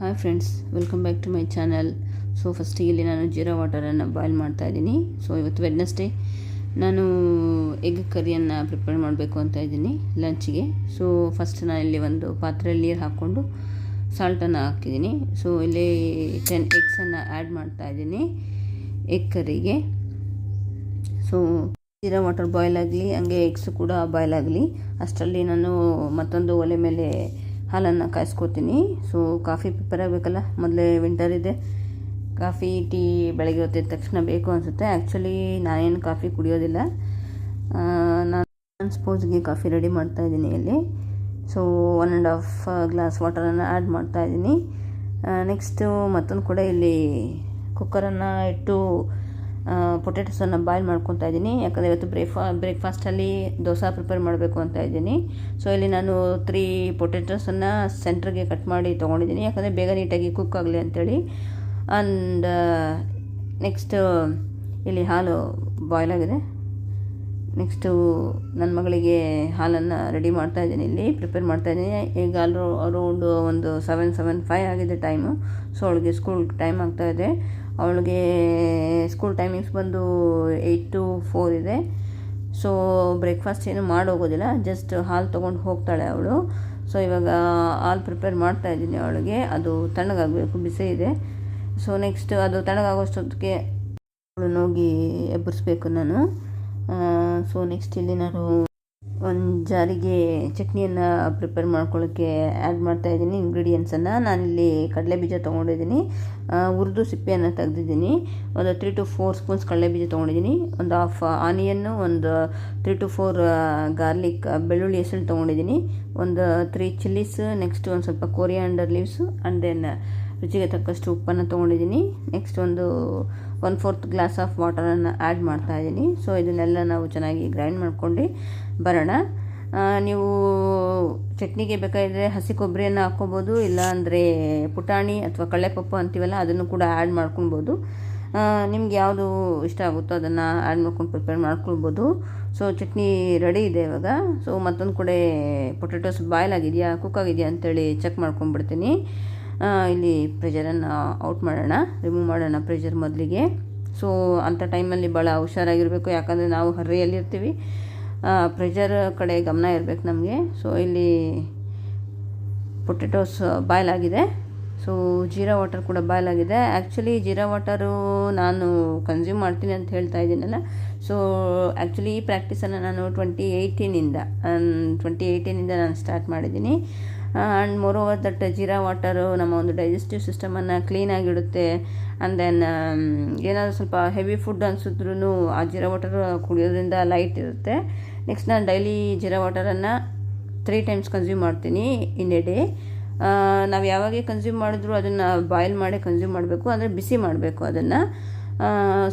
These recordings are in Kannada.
Hi friends, welcome back to my channel. So ಫಸ್ಟಿಗೆ ಇಲ್ಲಿ ನಾನು ಜೀರಾ ವಾಟರನ್ನು ಬಾಯ್ಲ್ ಮಾಡ್ತಾಯಿದ್ದೀನಿ. ಸೊ ಇವತ್ತು ವೆಡ್ನೆಸ್ಡೇ, ನಾನು ಎಗ್ ಕರಿಯನ್ನು ಪ್ರಿಪೇರ್ ಮಾಡಬೇಕು ಅಂತ ಇದ್ದೀನಿ ಲಂಚಿಗೆ. ಸೊ ಫಸ್ಟ್ ನಾನು ಇಲ್ಲಿ ಒಂದು ಪಾತ್ರೆಯಲ್ಲಿ ನೀರು ಹಾಕ್ಕೊಂಡು ಸಾಲ್ಟನ್ನು ಹಾಕಿದ್ದೀನಿ. ಸೊ ಇಲ್ಲಿ 10 ಎಗ್ಸನ್ನು ಆ್ಯಡ್ ಮಾಡ್ತಾಯಿದ್ದೀನಿ ಎಗ್ ಕರಿಗೆ. ಸೊ ಜೀರಾ ವಾಟರ್ ಬಾಯ್ಲ್ ಆಗಲಿ, ಹಂಗೆ ಎಗ್ಸ್ ಕೂಡ ಬಾಯ್ಲ್ ಆಗಲಿ, ಅಷ್ಟರಲ್ಲಿ ನಾನು ಮತ್ತೊಂದು ಒಲೆ ಮೇಲೆ ಹಾಲನ್ನು ಕಾಯಿಸ್ಕೊತೀನಿ. ಸೊ ಕಾಫಿ ಪ್ರಿಪೇರ್ ಆಗಬೇಕಲ್ಲ, ಮೊದಲೇ ವಿಂಟರ್ ಇದೆ, ಕಾಫಿ ಟೀ ಬೆಳಗ್ಗೆ ಹೊತ್ತಿದ ತಕ್ಷಣ ಬೇಕು ಅನಿಸುತ್ತೆ. ಆ್ಯಕ್ಚುಲಿ ನಾನೇನು ಕಾಫಿ ಕುಡಿಯೋದಿಲ್ಲ, ನಾನು ಸ್ಪೋಸ್ಗೆ ಕಾಫಿ ರೆಡಿ ಮಾಡ್ತಾಯಿದ್ದೀನಿ ಇಲ್ಲಿ. ಸೊ 1.5 ಗ್ಲಾಸ್ ವಾಟರನ್ನು ಆ್ಯಡ್ ಮಾಡ್ತಾಯಿದ್ದೀನಿ. ನೆಕ್ಸ್ಟು ಮತ್ತೊಂದು ಕೂಡ ಇಲ್ಲಿ ಕುಕ್ಕರನ್ನು ಇಟ್ಟು ಪೊಟೆಟೊಸನ್ನು ಬಾಯ್ಲ್ ಮಾಡ್ಕೊತಾ ಇದ್ದೀನಿ. ಯಾಕಂದರೆ ಇವತ್ತು ಬ್ರೇಕ್ಫಾಸ್ಟಲ್ಲಿ ದೋಸೆ ಪ್ರಿಪೇರ್ ಮಾಡಬೇಕು ಅಂತ ಇದ್ದೀನಿ. ಸೊ ಇಲ್ಲಿ ನಾನು 3 ಪೊಟೆಟೊಸನ್ನು ಸೆಂಟ್ರಿಗೆ ಕಟ್ ಮಾಡಿ ತೊಗೊಂಡಿದ್ದೀನಿ, ಯಾಕಂದರೆ ಬೇಗ ನೀಟಾಗಿ ಕುಕ್ ಆಗಲಿ ಅಂಥೇಳಿ. ಆ್ಯಂಡ್ ನೆಕ್ಸ್ಟು ಇಲ್ಲಿ ಹಾಲು ಬಾಯ್ಲ್ ಆಗಿದೆ. ನೆಕ್ಸ್ಟು ನನ್ನ ಮಗಳಿಗೆ ಹಾಲನ್ನು ರೆಡಿ ಮಾಡ್ತಾಯಿದ್ದೀನಿ, ಇಲ್ಲಿ ಪ್ರಿಪೇರ್ ಮಾಡ್ತಾಯಿದ್ದೀನಿ. ಈಗ ಅರೌಂಡ್ ಒಂದು 7:05 ಆಗಿದೆ ಟೈಮು. ಸೊ ಅವಳಿಗೆ ಸ್ಕೂಲ್ ಟೈಮ್ ಆಗ್ತಾಯಿದೆ. ಅವಳಿಗೆ ಸ್ಕೂಲ್ ಟೈಮಿಂಗ್ಸ್ ಬಂದು 8 to 4 ಇದೆ. ಸೊ ಬ್ರೇಕ್ಫಾಸ್ಟ್ ಏನು ಮಾಡೋಗೋದಿಲ್ಲ, ಜಸ್ಟ್ ಹಾಲು ತೊಗೊಂಡು ಹೋಗ್ತಾಳೆ ಅವಳು. ಸೊ ಇವಾಗ ಹಾಲು ಪ್ರಿಪೇರ್ ಮಾಡ್ತಾಯಿದ್ದೀನಿ ಅವಳಿಗೆ. ಅದು ತಣ್ಣಗಾಗಬೇಕು, ಬಿಸಿ ಇದೆ. ಸೊ ನೆಕ್ಸ್ಟ್ ಅದು ತಣ್ಣಗಾಗೋಷ್ಟೊತ್ತಿಗೆ ಅವಳನ್ನು ಹೋಗಿ ಎಬ್ಬರಿಸ್ಬೇಕು ನಾನು. ಸೊ ನೆಕ್ಸ್ಟ್ ಇಲ್ಲಿ ನಾನು ಒಂದು ಜಾರಿಗೆ ಚಟ್ನಿಯನ್ನು ಪ್ರಿಪೇರ್ ಮಾಡ್ಕೊಳ್ಳೋಕ್ಕೆ ಆ್ಯಡ್ ಮಾಡ್ತಾಯಿದ್ದೀನಿ ಇಂಗ್ರೀಡಿಯೆಂಟ್ಸನ್ನು. ನಾನಿಲ್ಲಿ ಕಡಲೆಬೀಜ ತೊಗೊಂಡಿದ್ದೀನಿ, ಹುರಿದು ಸಿಪ್ಪೆಯನ್ನು ತೆಗೆದಿದ್ದೀನಿ. ಒಂದು 3 to 4 ಸ್ಪೂನ್ಸ್ ಕಡಲೆಬೀಜ ತೊಗೊಂಡಿದ್ದೀನಿ. ಒಂದು ಹಾಫ್ ಆನಿಯನ್ನು, ಒಂದು 3 to 4 ಗಾರ್ಲಿಕ್ ಬೆಳ್ಳುಳ್ಳಿ ಹೆಸರು ತೊಗೊಂಡಿದ್ದೀನಿ. ಒಂದು 3 ಚಿಲ್ಲೀಸ್, ನೆಕ್ಸ್ಟ್ ಒಂದು ಸ್ವಲ್ಪ ಕೊರಿಯಾಂಡರ್ ಲೀವ್ಸು, ಆ್ಯಂಡ್ ದೆನ್ ರುಚಿಗೆ ತಕ್ಕಷ್ಟು ಉಪ್ಪನ್ನು ತೊಗೊಂಡಿದ್ದೀನಿ. ನೆಕ್ಸ್ಟ್ ಒಂದು 1/4 ಗ್ಲಾಸ್ ಆಫ್ ವಾಟರನ್ನು ಆ್ಯಡ್ ಮಾಡ್ತಾಯಿದ್ದೀನಿ. ಸೊ ಇದನ್ನೆಲ್ಲ ನಾವು ಚೆನ್ನಾಗಿ ಗ್ರೈಂಡ್ ಮಾಡ್ಕೊಂಡು ಬರೋಣ. ನೀವು ಚಟ್ನಿಗೆ ಬೇಕಾದರೆ ಹಸಿ ಕೊಬ್ಬರಿಯನ್ನು ಹಾಕ್ಕೊಬೋದು, ಇಲ್ಲಾಂದರೆ ಪುಟಾಣಿ ಅಥವಾ ಕಳ್ಳೆಪಪ್ಪು ಅಂತೀವಲ್ಲ ಅದನ್ನು ಕೂಡ ಆ್ಯಡ್ ಮಾಡ್ಕೊಳ್ಬೋದು. ನಿಮ್ಗೆ ಯಾವುದು ಇಷ್ಟ ಆಗುತ್ತೋ ಅದನ್ನು ಆ್ಯಡ್ ಮಾಡ್ಕೊಂಡು ಪ್ರಿಪೇರ್ ಮಾಡ್ಕೊಳ್ಬೋದು. ಸೊ ಚಟ್ನಿ ರೆಡಿ ಇದೆ ಇವಾಗ. ಸೊ ಮತ್ತೊಂದು ಕಡೆ ಪೊಟೆಟೊಸ್ ಬಾಯ್ಲ್ ಆಗಿದೆಯಾ, ಕುಕ್ ಆಗಿದೆಯಾ ಅಂತೇಳಿ ಚೆಕ್ ಮಾಡ್ಕೊಂಡ್ಬಿಡ್ತೀನಿ. ಇಲ್ಲಿ ಪ್ರೆಷರನ್ನು ಔಟ್ ಮಾಡೋಣ, ರಿಮೂವ್ ಮಾಡೋಣ ಪ್ರೆಷರ್ ಮೊದಲಿಗೆ. ಸೊ ಅಂಥ ಟೈಮಲ್ಲಿ ಭಾಳ ಹುಷಾರಾಗಿರಬೇಕು, ಯಾಕಂದರೆ ನಾವು ಹರ್ರಿಯಲ್ಲಿರ್ತೀವಿ, ಪ್ರೆಷರ್ ಕಡೆ ಗಮನ ಇರಬೇಕು ನಮಗೆ. ಸೊ ಇಲ್ಲಿ ಪೊಟೆಟೊಸ್ ಬಾಯ್ಲ್ ಆಗಿದೆ. ಸೊ ಜೀರಾ ವಾಟರ್ ಕೂಡ ಬಾಯ್ಲ್ ಆಗಿದೆ. ಆ್ಯಕ್ಚುಲಿ ಜೀರಾ ವಾಟರು ನಾನು ಕನ್ಸ್ಯೂಮ್ ಮಾಡ್ತೀನಿ ಅಂತ ಹೇಳ್ತಾ ಇದ್ದೀನಲ್ಲ. ಸೊ ಆ್ಯಕ್ಚುಲಿ ಈ ಪ್ರಾಕ್ಟೀಸನ್ನು ನಾನು 2018ಇಂದ ನಾನು ಸ್ಟಾರ್ಟ್ ಮಾಡಿದ್ದೀನಿ. And more over that jeera water ನಮ್ಮ ಒಂದು ಡೈಜೆಸ್ಟಿವ್ ಸಿಸ್ಟಮನ್ನು ಕ್ಲೀನಾಗಿಡುತ್ತೆ. ಆ್ಯಂಡ್ ದೆನ್ ಏನಾದರೂ ಸ್ವಲ್ಪ ಹೆವಿ ಫುಡ್ ಅನಿಸಿದ್ರೂ ಆ ಜೀರಾ ವಾಟರ್ ಕುಡಿಯೋದ್ರಿಂದ ಲೈಟ್ ಇರುತ್ತೆ. ನೆಕ್ಸ್ಟ್ ನಾನು ಡೈಲಿ ಜೀರಾ ವಾಟರನ್ನು 3 ಟೈಮ್ಸ್ ಕನ್ಸ್ಯೂಮ್ ಮಾಡ್ತೀನಿ ಇನ್ ಎ ಡೇ. ನಾವು ಯಾವಾಗೇ ಕನ್ಸ್ಯೂಮ್ ಮಾಡಿದ್ರು ಅದನ್ನು ಬಾಯ್ಲ್ ಮಾಡಿ ಕನ್ಸ್ಯೂಮ್ ಮಾಡಬೇಕು, ಅಂದರೆ ಬಿಸಿ ಮಾಡಬೇಕು ಅದನ್ನು.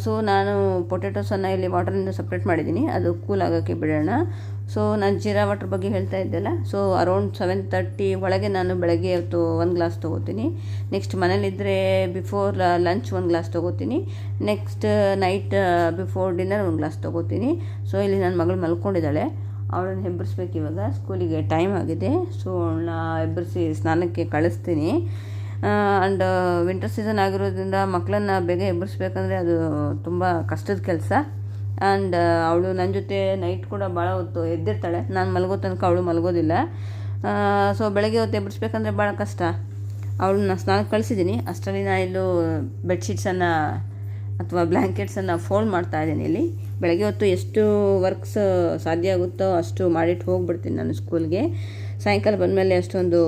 ಸೊ ನಾನು ಪೊಟೆಟೊಸನ್ನು ಇಲ್ಲಿ ವಾಟರಿಂದ ಸಪ್ರೇಟ್ ಮಾಡಿದ್ದೀನಿ, ಅದು ಕೂಲ್ ಆಗೋಕ್ಕೆ ಬಿಡೋಣ. ಸೊ ನಾನು ಜೀರಾ ವಾಟರ್ ಬಗ್ಗೆ ಹೇಳ್ತಾ ಇದ್ದೆಲ್ಲ. ಸೊ ಅರೌಂಡ್ 7:30 ಒಳಗೆ ನಾನು ಬೆಳಗ್ಗೆ ಹೊತ್ತು 1 ಗ್ಲಾಸ್ ತೊಗೋತೀನಿ. ನೆಕ್ಸ್ಟ್ ಮನೇಲಿದ್ದರೆ ಬಿಫೋರ್ ಲಂಚ್ 1 ಗ್ಲಾಸ್ ತೊಗೋತೀನಿ. Next night before dinner 1 glass ತೊಗೋತೀನಿ. ಸೊ ಇಲ್ಲಿ ನನ್ನ ಮಗಳು ಮಲ್ಕೊಂಡಿದ್ದಾಳೆ, ಅವಳನ್ನು ಎಬ್ಬರಿಸ್ಬೇಕು ಇವಾಗ, ಸ್ಕೂಲಿಗೆ ಟೈಮ್ ಆಗಿದೆ. ಸೊ ಅವಳನ್ನ ಎಬ್ಬರಿಸಿ ಸ್ನಾನಕ್ಕೆ ಕಳಿಸ್ತೀನಿ. ಆ್ಯಂಡ್ ವಿಂಟರ್ ಸೀಸನ್ ಆಗಿರೋದ್ರಿಂದ ಮಕ್ಕಳನ್ನು ಬೇಗ ಎಬ್ಬರಿಸ್ಬೇಕಂದ್ರೆ ಅದು ತುಂಬ ಕಷ್ಟದ ಕೆಲಸ. ಆ್ಯಂಡ್ ಅವಳು ನನ್ನ ಜೊತೆ ನೈಟ್ ಕೂಡ ಭಾಳ ಹೊತ್ತು ಎದ್ದಿರ್ತಾಳೆ, ನಾನು ಮಲಗೋ ತನಕ ಅವಳು ಮಲಗೋದಿಲ್ಲ. ಸೊ ಬೆಳಗ್ಗೆ ಹೊತ್ತು ಎಬ್ಬರಿಸ್ಬೇಕಂದ್ರೆ ಭಾಳ ಕಷ್ಟ. ಅವಳನ್ನ ಸ್ನಾನಕ್ಕೆ ಕಳಿಸಿದ್ದೀನಿ. ಅಷ್ಟರಲ್ಲಿ ನಾನು ಇಲ್ಲೂ ಬೆಡ್ಶೀಟ್ಸನ್ನು ಅಥವಾ ಬ್ಲ್ಯಾಂಕೆಟ್ಸನ್ನು ಫೋಲ್ಡ್ ಮಾಡ್ತಾಯಿದ್ದೀನಿ. ಇಲ್ಲಿ ಬೆಳಗ್ಗೆ ಹೊತ್ತು ಎಷ್ಟು ವರ್ಕ್ಸ್ ಸಾಧ್ಯ ಆಗುತ್ತೋ ಅಷ್ಟು ಮಾಡಿಟ್ಟು ಹೋಗ್ಬಿಡ್ತೀನಿ ನಾನು ಸ್ಕೂಲ್ಗೆ. ಸಾಯಂಕಾಲ ಬಂದಮೇಲೆ ಅಷ್ಟೊಂದು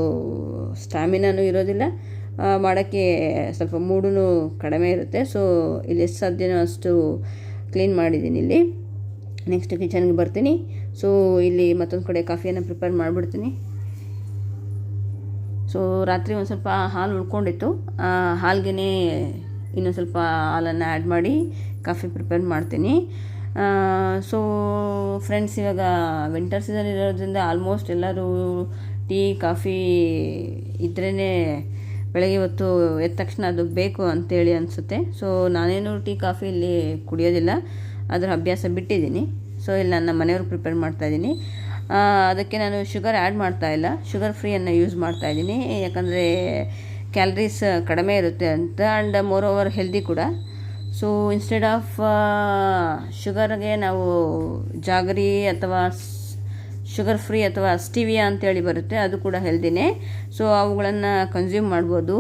ಸ್ಟ್ಯಾಮಿನಾನೂ ಇರೋದಿಲ್ಲ, ಮಾಡೋಕ್ಕೆ ಸ್ವಲ್ಪ ಮೂಡೂ ಕಡಿಮೆ ಇರುತ್ತೆ. ಸೊ ಇಲ್ಲಿ ಎಷ್ಟು ಸಾಧ್ಯನೋ ಅಷ್ಟು ಕ್ಲೀನ್ ಮಾಡಿದ್ದೀನಿ ಇಲ್ಲಿ. ನೆಕ್ಸ್ಟ್ ಕಿಚನ್ಗೆ ಬರ್ತೀನಿ. ಸೊ ಇಲ್ಲಿ ಮತ್ತೊಂದು ಕಡೆ ಕಾಫಿಯನ್ನು ಪ್ರಿಪೇರ್ ಮಾಡಿಬಿಡ್ತೀನಿ. ಸೊ ರಾತ್ರಿ ಒಂದು ಸ್ವಲ್ಪ ಹಾಲು ಉಳ್ಕೊಂಡಿತ್ತು, ಹಾಲ್ಗೆ ಇನ್ನೊಂದು ಸ್ವಲ್ಪ ಹಾಲನ್ನು ಆ್ಯಡ್ ಮಾಡಿ ಕಾಫಿ ಪ್ರಿಪೇರ್ ಮಾಡ್ತೀನಿ. ಸೊ ಫ್ರೆಂಡ್ಸ್, ಇವಾಗ ವಿಂಟರ್ ಸೀಸನ್ ಇರೋದ್ರಿಂದ ಆಲ್ಮೋಸ್ಟ್ ಎಲ್ಲರೂ ಟೀ ಕಾಫಿ ಇದ್ರೇ ಬೆಳಗ್ಗೆ ಹೊತ್ತು ಎದ್ದ ತಕ್ಷಣ ಅದು ಬೇಕು ಅಂತೇಳಿ ಅನಿಸುತ್ತೆ. ಸೊ ನಾನೇನು ಟೀ ಕಾಫಿ ಇಲ್ಲಿ ಕುಡಿಯೋದಿಲ್ಲ, ಅದರ ಅಭ್ಯಾಸ ಬಿಟ್ಟಿದ್ದೀನಿ. ಸೊ ಇಲ್ಲಿ ನನ್ನ ಮನೆಯವ್ರಿಗೆ ಪ್ರಿಪೇರ್ ಮಾಡ್ತಾಯಿದ್ದೀನಿ. ಅದಕ್ಕೆ ನಾನು ಶುಗರ್ ಆ್ಯಡ್ ಮಾಡ್ತಾಯಿಲ್ಲ, ಶುಗರ್ ಫ್ರೀಯನ್ನು ಯೂಸ್ ಮಾಡ್ತಾಯಿದ್ದೀನಿ. ಯಾಕಂದರೆ ಕ್ಯಾಲರೀಸ್ ಕಡಿಮೆ ಇರುತ್ತೆ ಅಂತ, ಆ್ಯಂಡ್ ಮೋರ್ ಓವರ್ ಹೆಲ್ದಿ ಕೂಡ. ಸೊ ಇನ್ಸ್ಟೆಡ್ ಆಫ್ ಶುಗರ್ಗೆ ನಾವು ಜಾಗರಿ ಅಥವಾ ಶುಗರ್ ಫ್ರೀ ಅಥವಾ ಸ್ಟಿವಿಯಾ ಅಂತೇಳಿ ಬರುತ್ತೆ, ಅದು ಕೂಡ ಹೆಲ್ದಿನೇ. ಸೊ ಅವುಗಳನ್ನು ಕನ್ಸ್ಯೂಮ್ ಮಾಡ್ಬೋದು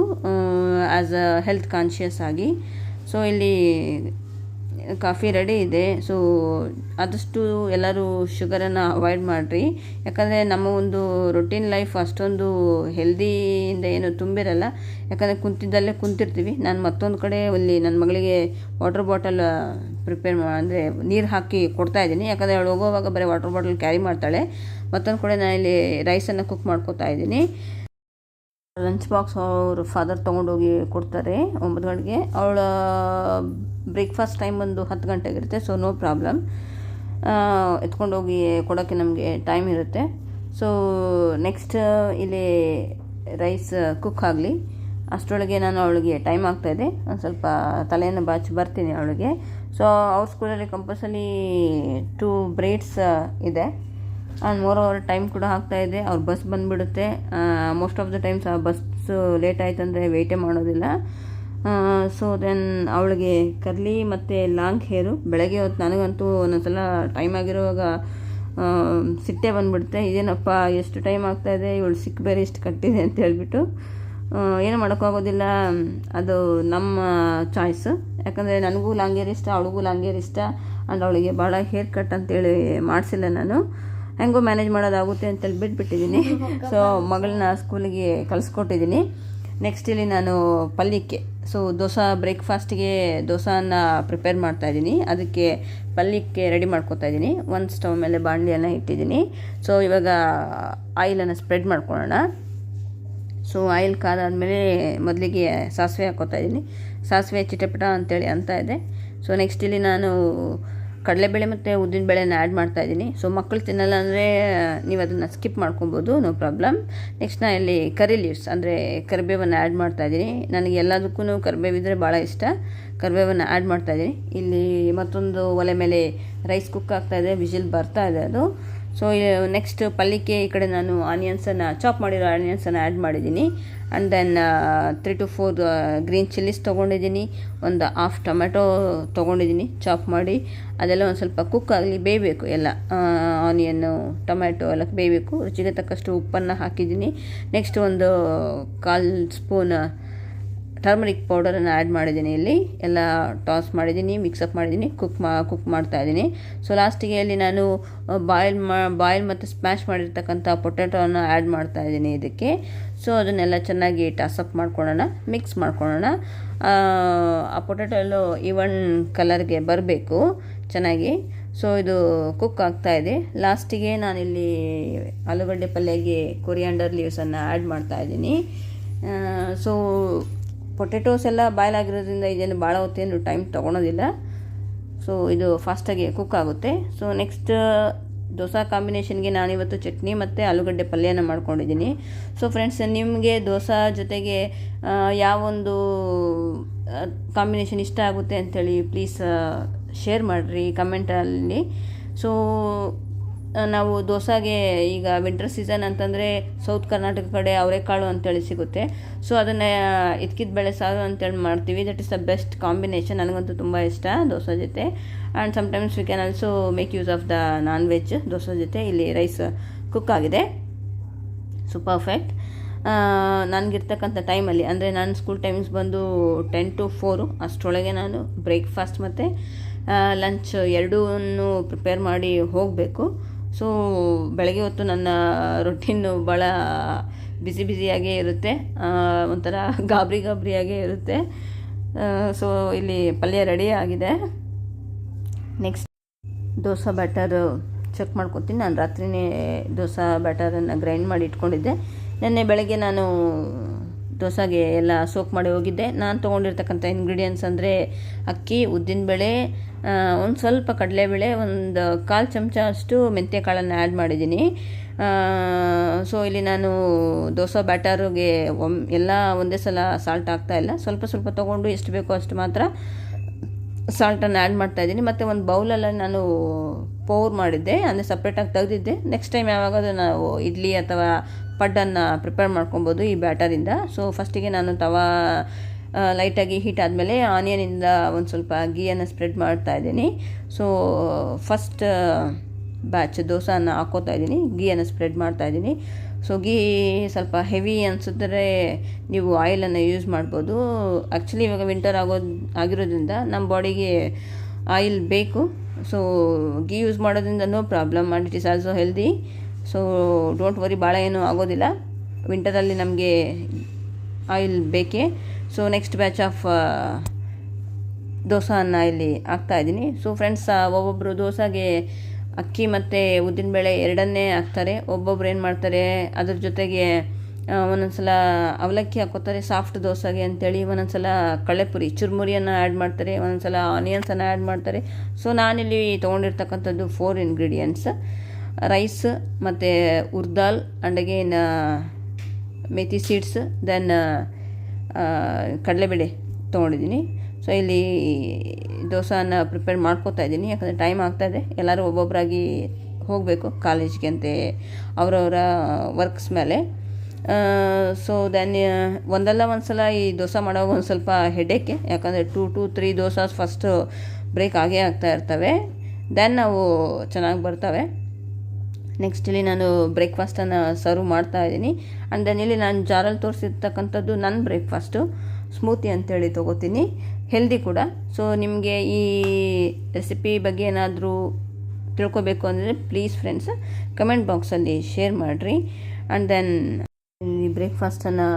ಆ್ಯಸ್ ಅ ಹೆಲ್ತ್ ಕಾನ್ಷಿಯಸ್ ಆಗಿ. ಸೊ ಇಲ್ಲಿ ಕಾಫಿ ರೆಡಿ ಇದೆ. ಸೊ ಆದಷ್ಟು ಎಲ್ಲರೂ ಶುಗರನ್ನು ಅವಾಯ್ಡ್ ಮಾಡಿರಿ, ಯಾಕಂದರೆ ನಮ್ಮ ಒಂದು ರೊಟೀನ್ ಲೈಫ್ ಅಷ್ಟೊಂದು ಹೆಲ್ದಿಯಿಂದ ಏನು ತುಂಬಿರಲ್ಲ. ಯಾಕಂದರೆ ಕುಂತಿದ್ದಲ್ಲೇ ಕುಂತಿರ್ತೀವಿ. ನಾನು ಮತ್ತೊಂದು ಕಡೆ ಇಲ್ಲಿ ನನ್ನ ಮಗಳಿಗೆ ವಾಟರ್ ಬಾಟಲ್ ಅಂದರೆ ನೀರು ಹಾಕಿ ಕೊಡ್ತಾಯಿದ್ದೀನಿ, ಯಾಕಂದರೆ ಅವಳು ಹೋಗೋವಾಗ ಬರೀ ವಾಟರ್ ಬಾಟಲ್ ಕ್ಯಾರಿ ಮಾಡ್ತಾಳೆ. ಮತ್ತೊಂದು ಕಡೆ ನಾನು ಇಲ್ಲಿ ರೈಸನ್ನು ಕುಕ್ ಮಾಡ್ಕೋತಾ ಇದ್ದೀನಿ. ಲಂಚ್ ಬಾಕ್ಸ್ ಅವ್ರ ಫಾದರ್ ತೊಗೊಂಡೋಗಿ ಕೊಡ್ತಾರೆ 9 ಗಂಟೆಗೆ. ಅವಳ ಬ್ರೇಕ್ಫಾಸ್ಟ್ ಟೈಮ್ ಒಂದು 10 ಗಂಟೆಗಿರುತ್ತೆ. ಸೊ ನೋ ಪ್ರಾಬ್ಲಮ್, ಎತ್ಕೊಂಡೋಗಿ ಕೊಡೋಕ್ಕೆ ನಮಗೆ ಟೈಮ್ ಇರುತ್ತೆ. ಸೊ ನೆಕ್ಸ್ಟ್ ಇಲ್ಲಿ ರೈಸ್ ಕುಕ್ ಆಗಲಿ ಅಷ್ಟರೊಳಗೆ ನಾನು ಅವಳಿಗೆ ಟೈಮ್ ಆಗ್ತಾಯಿದೆ, ಒಂದು ಸ್ವಲ್ಪ ತಲೆಯನ್ನು ಬಾಚಿ ಬರ್ತೀನಿ ಅವಳಿಗೆ. ಸೊ ಅವ್ರ ಸ್ಕೂಲಲ್ಲಿ ಕಂಪಲ್ಸರಿ 2 ಬ್ರೇಡ್ಸ್ ಇದೆ. ಆ್ಯಂಡ್ ಮೋರ್ ಓವರ್ ಟೈಮ್ ಕೂಡ ಆಗ್ತಾಯಿದೆ. ಅವ್ರ ಬಸ್ ಬಂದುಬಿಡುತ್ತೆ. ಮೋಸ್ಟ್ ಆಫ್ ದ ಟೈಮ್ಸ್ ಆ ಬಸ್ಸು ಲೇಟ್ ಆಯ್ತು ಅಂದರೆ ವೆಯ್ಟೇ ಮಾಡೋದಿಲ್ಲ. ಸೊ ದೆನ್ ಅವಳಿಗೆ ಕರ್ಲಿ ಮತ್ತು ಲಾಂಗ್ ಹೇರು. ಬೆಳಗ್ಗೆ ಹೊತ್ತು ನನಗಂತೂ ಒಂದೊಂದ್ಸಲ ಟೈಮ್ ಆಗಿರುವಾಗ ಸಿಟ್ಟೆ ಬಂದುಬಿಡುತ್ತೆ, ಇದೇನಪ್ಪ ಎಷ್ಟು ಟೈಮ್ ಆಗ್ತಾಯಿದೆ, ಇವಳು ಸಿಕ್ಕ ಬೇರೆ ಇಷ್ಟು ಕಟ್ಟಿದೆ ಅಂತ ಹೇಳ್ಬಿಟ್ಟು. ಏನು ಮಾಡೋಕ್ಕಾಗೋದಿಲ್ಲ, ಅದು ನಮ್ಮ ಚಾಯ್ಸು. ಯಾಕಂದರೆ ನನಗೂ ಲಾಂಗ್ ಹೇರ್ ಇಷ್ಟ, ಅವಳಿಗೂ ಲಾಂಗ್ ಹೇರ್ ಇಷ್ಟ. ಆ್ಯಂಡ್ ಅವಳಿಗೆ ಭಾಳ ಹೇರ್ ಕಟ್ ಅಂತೇಳಿ ಮಾಡಿಸಿಲ್ಲ ನಾನು, ಹೆಂಗೋ ಮ್ಯಾನೇಜ್ ಮಾಡೋದಾಗುತ್ತೆ ಅಂತೇಳಿ ಬಿಟ್ಬಿಟ್ಟಿದ್ದೀನಿ. ಸೊ ಮಗಳನ್ನ ಸ್ಕೂಲಿಗೆ ಕಳಿಸ್ಕೊಟ್ಟಿದ್ದೀನಿ. ನೆಕ್ಸ್ಟ್ ಇಲ್ಲಿ ನಾನು ಪಲ್ಯಕ್ಕೆ, ಸೊ ದೋಸೆ ಬ್ರೇಕ್ಫಾಸ್ಟಿಗೆ ದೋಸೆನ ಪ್ರಿಪೇರ್ ಮಾಡ್ತಾಯಿದ್ದೀನಿ. ಅದಕ್ಕೆ ಪಲ್ಯಕ್ಕೆ ರೆಡಿ ಮಾಡ್ಕೊತಾ ಇದ್ದೀನಿ. ಒಂದು ಸ್ಟವ್ ಮೇಲೆ ಬಾಣಲಿಯನ್ನು ಇಟ್ಟಿದ್ದೀನಿ. ಸೊ ಇವಾಗ ಆಯಿಲನ್ನು ಸ್ಪ್ರೆಡ್ ಮಾಡ್ಕೊಳ್ಳೋಣ. ಸೊ ಆಯಿಲ್ ಕಾದಾದಮೇಲೆ ಮೊದಲಿಗೆ ಸಾಸಿವೆ ಹಾಕ್ಕೋತಾ ಇದ್ದೀನಿ. ಸಾಸಿವೆ ಚಿಟಪಟ ಅಂತೇಳಿ ಅಂತ ಇದೆ. ಸೊ ನೆಕ್ಸ್ಟ್ ಇಲ್ಲಿ ನಾನು ಕಡಲೆಬೇಳೆ ಮತ್ತು ಉದ್ದಿನಬೇಳೆನ ಆ್ಯಡ್ ಮಾಡ್ತಾಯಿದ್ದೀನಿ. ಸೊ ಮಕ್ಕಳು ತಿನ್ನಲ್ಲ ಅಂದರೆ ನೀವು ಅದನ್ನು ಸ್ಕಿಪ್ ಮಾಡ್ಕೊಬೋದು, ನೋ ಪ್ರಾಬ್ಲಮ್. ನೆಕ್ಸ್ಟ್ ನಾನು ಇಲ್ಲಿ ಕರಿ ಲೀವ್ಸ್ ಅಂದರೆ ಕರಿಬೇವನ್ನು ಆ್ಯಡ್ ಮಾಡ್ತಾಯಿದ್ದೀನಿ. ನನಗೆ ಎಲ್ಲದಕ್ಕೂ ಕರಿಬೇವಿದ್ರೆ ಭಾಳ ಇಷ್ಟ. ಕರಿಬೇವನ್ನು ಆ್ಯಡ್ ಮಾಡ್ತಾಯಿದ್ದೀನಿ. ಇಲ್ಲಿ ಮತ್ತೊಂದು ಒಲೆ ಮೇಲೆ ರೈಸ್ ಕುಕ್ ಆಗ್ತಾಯಿದೆ, ವಿಜಿಲ್ ಬರ್ತಾ ಇದೆ ಅದು. ಸೊ ನೆಕ್ಸ್ಟ್ ಪಲ್ಯಕ್ಕೆ ಈ ಕಡೆ ನಾನು ಆನಿಯನ್ಸನ್ನು ಚಾಪ್ ಮಾಡಿರೋ ಆನಿಯನ್ಸನ್ನು ಆ್ಯಡ್ ಮಾಡಿದ್ದೀನಿ. And then 3 to 4 green chillies ತೊಗೊಂಡಿದ್ದೀನಿ. ಒಂದು ಹಾಫ್ ಟೊಮೆಟೊ ತೊಗೊಂಡಿದ್ದೀನಿ ಚಾಪ್ ಮಾಡಿ. ಅದೆಲ್ಲ ಒಂದು ಸ್ವಲ್ಪ ಕುಕ್ ಆಗಲಿ, ಬೇಯಬೇಕು ಎಲ್ಲ. ಆನಿಯನ್ನು ಟೊಮೆಟೊ ಎಲ್ಲ ಬೇಯಬೇಕು. ರುಚಿಗೆ ತಕ್ಕಷ್ಟು ಉಪ್ಪನ್ನು ಹಾಕಿದ್ದೀನಿ. ನೆಕ್ಸ್ಟ್ ಒಂದು 1/4 ಸ್ಪೂನ್ ಟರ್ಮರಿಕ್ ಪೌಡರನ್ನು ಆ್ಯಡ್ ಮಾಡಿದ್ದೀನಿ. ಇಲ್ಲಿ ಎಲ್ಲ ಟಾಸ್ ಮಾಡಿದ್ದೀನಿ, ಮಿಕ್ಸಪ್ ಮಾಡಿದ್ದೀನಿ, ಕುಕ್ ಮಾಡ್ತಾಯಿದ್ದೀನಿ. ಸೊ ಲಾಸ್ಟಿಗೆ ಇಲ್ಲಿ ನಾನು ಬಾಯ್ಲ್ ಮತ್ತು ಸ್ಮ್ಯಾಶ್ ಮಾಡಿರ್ತಕ್ಕಂಥ ಪೊಟ್ಯಾಟೋನ ಆ್ಯಡ್ ಮಾಡ್ತಾಯಿದ್ದೀನಿ ಇದಕ್ಕೆ. ಸೊ ಅದನ್ನೆಲ್ಲ ಚೆನ್ನಾಗಿ ಟಾಸಪ್ ಮಾಡ್ಕೊಳ್ಳೋಣ, ಮಿಕ್ಸ್ ಮಾಡ್ಕೊಳ್ಳೋಣ. ಆ ಪೊಟ್ಯಾಟೊ ಎಲ್ಲ ಈವನ್ ಕಲರ್ಗೆ ಬರಬೇಕು ಚೆನ್ನಾಗಿ. ಸೊ ಇದು ಕುಕ್ ಆಗ್ತಾಯಿದೆ. ಲಾಸ್ಟಿಗೆ ನಾನಿಲ್ಲಿ ಆಲೂಗಡ್ಡೆ ಪಲ್ಯಗೆ ಕೊರಿಯಾಂಡರ್ ಲೀವ್ಸನ್ನು ಆ್ಯಡ್ ಮಾಡ್ತಾಯಿದ್ದೀನಿ. ಸೊ ಪೊಟೆಟೋಸ್ ಎಲ್ಲ ಬಾಯ್ಲ್ ಆಗಿರೋದ್ರಿಂದ ಇದೇನು ಭಾಳ ಹೊತ್ತೇನು ಟೈಮ್ ತೊಗೊಳೋದಿಲ್ಲ. ಸೊ ಇದು ಫಾಸ್ಟಾಗಿ ಕುಕ್ ಆಗುತ್ತೆ. ಸೊ ನೆಕ್ಸ್ಟ್ ದೋಸೆ ಕಾಂಬಿನೇಷನ್ಗೆ ನಾನಿವತ್ತು ಚಟ್ನಿ ಮತ್ತು ಆಲೂಗಡ್ಡೆ ಪಲ್ಯನ ಮಾಡ್ಕೊಂಡಿದ್ದೀನಿ. ಸೊ ಫ್ರೆಂಡ್ಸ್, ನಿಮಗೆ ದೋಸೆ ಜೊತೆಗೆ ಯಾವೊಂದು ಕಾಂಬಿನೇಷನ್ ಇಷ್ಟ ಆಗುತ್ತೆ ಅಂಥೇಳಿ ಪ್ಲೀಸ್ ಶೇರ್ ಮಾಡಿರಿ ಕಮೆಂಟಲ್ಲಿ. ಸೊ ನಾವು ದೋಸೆಗೆ ಈಗ ವಿಂಟರ್ ಸೀಸನ್ ಅಂತಂದರೆ ಸೌತ್ ಕರ್ನಾಟಕ ಕಡೆ ಅವರೆಕಾಳು ಅಂತೇಳಿ ಸಿಗುತ್ತೆ. ಸೊ ಅದನ್ನು ಇದ್ಕಿದ ಬೇಳೆ ಸಾರು ಅಂತೇಳಿ ಮಾಡ್ತೀವಿ. That is the best combination. ನನಗಂತೂ ತುಂಬ ಇಷ್ಟ ದೋಸೆ ಜೊತೆ. And sometimes we can also make use of the non veg dosa ಜೊತೆ. ಇಲ್ಲಿ ರೈಸ್ ಕುಕ್ ಆಗಿದೆ, ಸೊ ಪರ್ಫೆಕ್ಟ್. ನನಗಿರ್ತಕ್ಕಂಥ ಟೈಮಲ್ಲಿ ಅಂದರೆ ನನ್ನ ಸ್ಕೂಲ್ ಟೈಮಿಂಗ್ಸ್ ಬಂದು 10 to 4. ಅಷ್ಟರೊಳಗೆ ನಾನು ಬ್ರೇಕ್ಫಾಸ್ಟ್ ಮತ್ತು ಲಂಚ್ ಎರಡೂ ಪ್ರಿಪೇರ್ ಮಾಡಿ ಹೋಗಬೇಕು. ಸೊ ಬೆಳಗ್ಗೆ ಹೊತ್ತು ನನ್ನ ರೊಟೀನು ಭಾಳ ಬ್ಯುಸಿಯಾಗೇ ಇರುತ್ತೆ, ಒಂಥರ ಗಾಬರಿಯಾಗೇ ಇರುತ್ತೆ. ಸೊ ಇಲ್ಲಿ ಪಲ್ಯ ರೆಡಿ ಆಗಿದೆ. ನೆಕ್ಸ್ಟ್ ದೋಸೆ ಬ್ಯಾಟರು ಚೆಕ್ ಮಾಡ್ಕೊತೀನಿ. ನಾನು ರಾತ್ರಿಯೇ ದೋಸೆ ಬ್ಯಾಟರನ್ನು ಗ್ರೈಂಡ್ ಮಾಡಿ ಇಟ್ಕೊಂಡಿದ್ದೆ. ನೆನ್ನೆ ಬೆಳಗ್ಗೆ ನಾನು ದೋಸೆಗೆ ಎಲ್ಲ ಸೋಕ್ ಮಾಡಿ ಹೋಗಿದ್ದೆ. ನಾನು ತೊಗೊಂಡಿರ್ತಕ್ಕಂಥ ಇಂಗ್ರೀಡಿಯೆಂಟ್ಸ್ ಅಂದರೆ ಅಕ್ಕಿ, ಉದ್ದಿನಬೇಳೆ, ಒಂದು ಸ್ವಲ್ಪ ಕಡಲೆಬೇಳೆ, ಒಂದು 1/4 ಚಮಚ ಅಷ್ಟು ಮೆಂತ್ಯ ಕಾಳನ್ನು ಆ್ಯಡ್ ಮಾಡಿದ್ದೀನಿ. ಸೊ ಇಲ್ಲಿ ನಾನು ದೋಸೆ ಬ್ಯಾಟರ್ಗೆ ಎಲ್ಲ ಒಂದೇ ಸಲ ಸಾಲ್ಟ್ ಹಾಕ್ತಾಯಿಲ್ಲ, ಸ್ವಲ್ಪ ತೊಗೊಂಡು ಎಷ್ಟು ಬೇಕೋ ಅಷ್ಟು ಮಾತ್ರ ಸಾಲ್ಟನ್ನು ಆ್ಯಡ್ ಮಾಡ್ತಾಯಿದ್ದೀನಿ. ಮತ್ತು ಒಂದು ಬೌಲಲ್ಲಿ ನಾನು ಪೌರ್ ಮಾಡಿದ್ದೆ, ಅಂದರೆ ಸಪ್ರೇಟಾಗಿ ತೆಗೆದಿದ್ದೆ. ನೆಕ್ಸ್ಟ್ ಟೈಮ್ ಯಾವಾಗಾದರೂ ನಾವು ಇಡ್ಲಿ ಅಥವಾ ಪಡ್ಡನ್ನು ಪ್ರಿಪೇರ್ ಮಾಡ್ಕೊಬೋದು ಈ ಬ್ಯಾಟರಿಂದ. ಸೊ ಫಸ್ಟಿಗೆ ನಾನು ತವಾ ಲೈಟಾಗಿ ಹೀಟ್ ಆದಮೇಲೆ ಆನಿಯನಿಂದ ಒಂದು ಸ್ವಲ್ಪ ಗೀಯನ್ನು ಸ್ಪ್ರೆಡ್ ಮಾಡ್ತಾ ಇದ್ದೀನಿ. ಸೊ ಫಸ್ಟ್ ಬ್ಯಾಚ್ ದೋಸೆನ ಹಾಕ್ಕೋತಾ ಇದ್ದೀನಿ, ಗೀಯನ್ನು ಸ್ಪ್ರೆಡ್ ಮಾಡ್ತಾ ಇದ್ದೀನಿ. ಸೊ ಗೀ ಸ್ವಲ್ಪ ಹೆವಿ ಅನಿಸಿದ್ರೆ ನೀವು ಆಯಿಲನ್ನು ಯೂಸ್ ಮಾಡ್ಬೋದು. ಆ್ಯಕ್ಚುಲಿ ಇವಾಗ ವಿಂಟರ್ ಆಗಿರೋದ್ರಿಂದ ನಮ್ಮ ಬಾಡಿಗೆ ಆಯಿಲ್ ಬೇಕು. ಸೊ ಗೀ ಯೂಸ್ ಮಾಡೋದ್ರಿಂದ no problem, and it is also healthy. So don't worry, ಭಾಳ ಏನೂ ಆಗೋದಿಲ್ಲ. ವಿಂಟರಲ್ಲಿ ನಮಗೆ ಆಯಿಲ್ ಬೇಕೇ. ಸೊ ನೆಕ್ಸ್ಟ್ ಬ್ಯಾಚ್ ಆಫ್ ದೋಸೆಯನ್ನು ಇಲ್ಲಿ ಹಾಕ್ತಾಯಿದ್ದೀನಿ. ಸೊ ಫ್ರೆಂಡ್ಸ್, ಒಬ್ಬೊಬ್ಬರು ದೋಸೆಗೆ ಅಕ್ಕಿ ಮತ್ತು ಉದ್ದಿನಬೇಳೆ ಎರಡನ್ನೇ ಹಾಕ್ತಾರೆ. ಒಬ್ಬೊಬ್ರು ಏನು ಮಾಡ್ತಾರೆ, ಅದ್ರ ಜೊತೆಗೆ ಒಂದೊಂದು ಸಲ ಅವಲಕ್ಕಿ ಹಾಕ್ಕೋತಾರೆ ಸಾಫ್ಟ್ ದೋಸೆಗೆ ಅಂತೇಳಿ. ಒಂದೊಂದು ಸಲ ಕಳ್ಳೆಪುರಿ ಚುರುಮುರಿಯನ್ನು ಆ್ಯಡ್ ಮಾಡ್ತಾರೆ, ಒಂದೊಂದು ಸಲ ಆನಿಯನ್ಸನ್ನು ಆ್ಯಡ್ ಮಾಡ್ತಾರೆ. ಸೊ ನಾನಿಲ್ಲಿ ತೊಗೊಂಡಿರ್ತಕ್ಕಂಥದ್ದು 4 ಇಂಗ್ರೀಡಿಯೆಂಟ್ಸ್: ರೈಸ್ ಮತ್ತು urad dal and again methi seeds, then ಕಡಲೆಬೇಳೆ ತೊಗೊಂಡಿದ್ದೀನಿ. ಸೊ ಇಲ್ಲಿ ದೋಸೆನ ಪ್ರಿಪೇರ್ ಮಾಡ್ಕೋತಾ ಇದ್ದೀನಿ, ಯಾಕಂದರೆ ಟೈಮ್ ಆಗ್ತಾಯಿದೆ. ಎಲ್ಲರೂ ಒಬ್ಬೊಬ್ಬರಾಗಿ ಹೋಗಬೇಕು ಕಾಲೇಜ್ಗೆ ಅಂತೆ ಅವರವರ ವರ್ಕ್ಸ್ ಮೇಲೆ. ಸೊ ದೆನ್ ಒಂದಲ್ಲ ಒಂದು ಸಲ ಈ ದೋಸೆ ಮಾಡೋವಾಗ ಒಂದು ಸ್ವಲ್ಪ ಹೆಡೇಕೆ, ಯಾಕಂದರೆ 2 to 3 ದೋಸೆ ಫಸ್ಟು ಬ್ರೇಕ್ ಆಗೇ ಆಗ್ತಾ ಇರ್ತವೆ, ದೆನ್ ನಾವು ಚೆನ್ನಾಗಿ ಬರ್ತವೆ. ನೆಕ್ಸ್ಟ್ ಇಲ್ಲಿ ನಾನು ಬ್ರೇಕ್ಫಾಸ್ಟನ್ನು ಸರ್ವ್ ಮಾಡ್ತಾ ಇದ್ದೀನಿ. ಆ್ಯಂಡ್ ದೆನ್ ಇಲ್ಲಿ ನಾನು ಜಾರಲ್ಲಿ ತೋರಿಸಿರ್ತಕ್ಕಂಥದ್ದು ನನ್ನ ಬ್ರೇಕ್ಫಾಸ್ಟು ಸ್ಮೂತಿ ಅಂತೇಳಿ ತೊಗೋತೀನಿ, ಹೆಲ್ದಿ ಕೂಡ. ಸೊ ನಿಮಗೆ ಈ ರೆಸಿಪಿ ಬಗ್ಗೆ ಏನಾದರೂ ತಿಳ್ಕೊಬೇಕು ಅಂದರೆ ಪ್ಲೀಸ್ ಫ್ರೆಂಡ್ಸ್ ಕಮೆಂಟ್ ಬಾಕ್ಸಲ್ಲಿ ಶೇರ್ ಮಾಡಿರಿ. ಆ್ಯಂಡ್ ದೆನ್ ಇಲ್ಲಿ ಬ್ರೇಕ್ಫಾಸ್ಟನ್ನು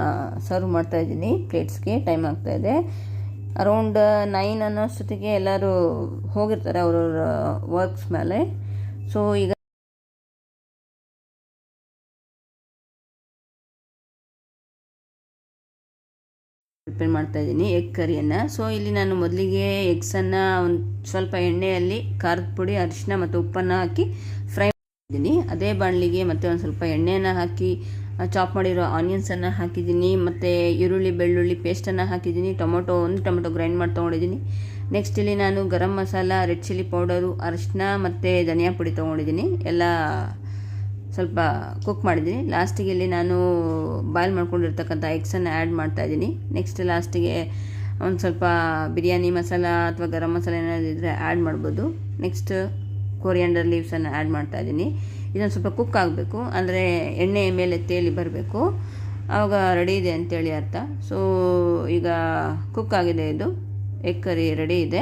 ಸರ್ವ್ ಮಾಡ್ತಾಯಿದ್ದೀನಿ ಪ್ಲೇಟ್ಸ್ಗೆ. ಟೈಮ್ ಆಗ್ತಾಯಿದೆ ಅರೌಂಡ್ 9 ಅನ್ನೋಷ್ಟೊತ್ತಿಗೆ ಎಲ್ಲರೂ ಹೋಗಿರ್ತಾರೆ ಅವ್ರವ್ರ ವರ್ಕ್ಸ್ ಮೇಲೆ. ಸೊ ಈಗ ಪ್ರಿಪೇರ್ ಮಾಡ್ತಾಯಿದ್ದೀನಿ ಎಗ್ ಕರಿಯನ್ನು. ಸೊ ಇಲ್ಲಿ ನಾನು ಮೊದಲಿಗೆ ಎಗ್ಸನ್ನು ಒಂದು ಸ್ವಲ್ಪ ಎಣ್ಣೆಯಲ್ಲಿ ಖಾರದ ಪುಡಿ, ಅರಿಶಿನ ಮತ್ತು ಉಪ್ಪನ್ನು ಹಾಕಿ ಫ್ರೈ ಮಾಡಿದ್ದೀನಿ. ಅದೇ ಬಾಣಲಿಗೆ ಮತ್ತು ಒಂದು ಸ್ವಲ್ಪ ಎಣ್ಣೆಯನ್ನು ಹಾಕಿ ಚಾಪ್ ಮಾಡಿರೋ ಆನಿಯನ್ಸನ್ನು ಹಾಕಿದ್ದೀನಿ, ಮತ್ತು ಈರುಳ್ಳಿ ಬೆಳ್ಳುಳ್ಳಿ ಪೇಸ್ಟನ್ನು ಹಾಕಿದ್ದೀನಿ, ಒಂದು ಟೊಮೊಟೊ ಗ್ರೈಂಡ್ ಮಾಡಿ ತೊಗೊಂಡಿದ್ದೀನಿ. ನೆಕ್ಸ್ಟ್ ಇಲ್ಲಿ ನಾನು garam masala, red chilli powder, ಅರಿಶಿನ ಮತ್ತು ಧನಿಯಾ ಪುಡಿ ತೊಗೊಂಡಿದ್ದೀನಿ. ಎಲ್ಲ ಸ್ವಲ್ಪ ಕುಕ್ ಮಾಡಿದ್ದೀನಿ. ಲಾಸ್ಟಿಗೆ ಇಲ್ಲಿ ನಾನು ಬಾಯ್ಲ್ ಮಾಡ್ಕೊಂಡಿರ್ತಕ್ಕಂಥ ಎಗ್ಸನ್ನು ಆ್ಯಡ್ ಮಾಡ್ತಾಯಿದ್ದೀನಿ. ನೆಕ್ಸ್ಟ್ ಲಾಸ್ಟಿಗೆ ಒಂದು ಸ್ವಲ್ಪ ಬಿರಿಯಾನಿ ಮಸಾಲ ಅಥವಾ ಗರಂ ಮಸಾಲ ಏನಾದರೂ ಇದ್ದರೆ ಆ್ಯಡ್ ಮಾಡ್ಬೋದು. ನೆಕ್ಸ್ಟ್ ಕೊರಿಯಾಂಡರ್ ಲೀವ್ಸನ್ನು ಆ್ಯಡ್ ಮಾಡ್ತಾಯಿದ್ದೀನಿ. ಇದೊಂದು ಸ್ವಲ್ಪ ಕುಕ್ ಆಗಬೇಕು, ಅಂದರೆ ಎಣ್ಣೆ ಮೇಲೆ ತೇಲಿ ಬರಬೇಕು, ಆವಾಗ ರೆಡಿ ಇದೆ ಅಂತೇಳಿ ಅರ್ಥ. ಸೊ ಈಗ ಕುಕ್ ಆಗಿದೆ, ಇದು ಎಗ್ ಕರಿ ರೆಡಿ ಇದೆ.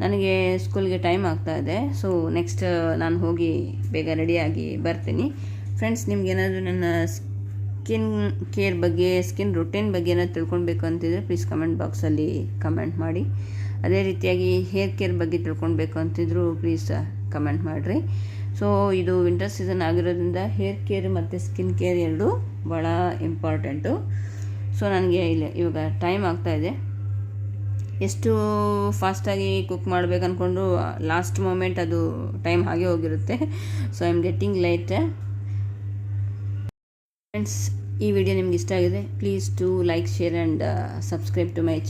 ನನಗೆ ಸ್ಕೂಲ್ಗೆ ಟೈಮ್ ಆಗ್ತಾಯಿದೆ. ಸೊ ನೆಕ್ಸ್ಟ್ ನಾನು ಹೋಗಿ ಬೇಗ ರೆಡಿಯಾಗಿ ಬರ್ತೀನಿ. ಫ್ರೆಂಡ್ಸ್, ನಿಮ್ಗೇನಾದರೂ ನನ್ನ ಸ್ಕಿನ್ ಕೇರ್ ಬಗ್ಗೆ, ಸ್ಕಿನ್ ರೊಟೀನ್ ಬಗ್ಗೆ ಏನಾದ್ರು ತಿಳ್ಕೊಳ್ಬೇಕು ಅಂತಿದ್ರೆ ಪ್ಲೀಸ್ ಕಮೆಂಟ್ ಬಾಕ್ಸಲ್ಲಿ ಕಮೆಂಟ್ ಮಾಡಿ. ಅದೇ ರೀತಿಯಾಗಿ ಹೇರ್ ಕೇರ್ ಬಗ್ಗೆ ತಿಳ್ಕೊಳ್ಬೇಕು ಅಂತಿದ್ರು ಪ್ಲೀಸ್ ಕಮೆಂಟ್ ಮಾಡಿರಿ. ಸೊ ಇದು ವಿಂಟರ್ ಸೀಸನ್ ಆಗಿರೋದ್ರಿಂದ ಹೇರ್ ಕೇರ್ ಮತ್ತು ಸ್ಕಿನ್ ಕೇರ್ ಎರಡೂ ಭಾಳ ಇಂಪಾರ್ಟೆಂಟು. ಸೊ ನನಗೆ ಇಲ್ಲಿ ಇವಾಗ ಟೈಮ್ ಆಗ್ತಾಯಿದೆ. ಎಷ್ಟು ಫಾಸ್ಟಾಗಿ ಕುಕ್ ಮಾಡಬೇಕು ಅಂದ್ಕೊಂಡು ಲಾಸ್ಟ್ ಮೂಮೆಂಟ್ ಅದು ಟೈಮ್ ಹಾಗೆ ಹೋಗಿರುತ್ತೆ. So I am getting late. Friends, ಈ ವಿಡಿಯೋ ನಿಮ್ಗೆ ಇಷ್ಟ ಆಗಿದೆ please to like, share and subscribe to my channel.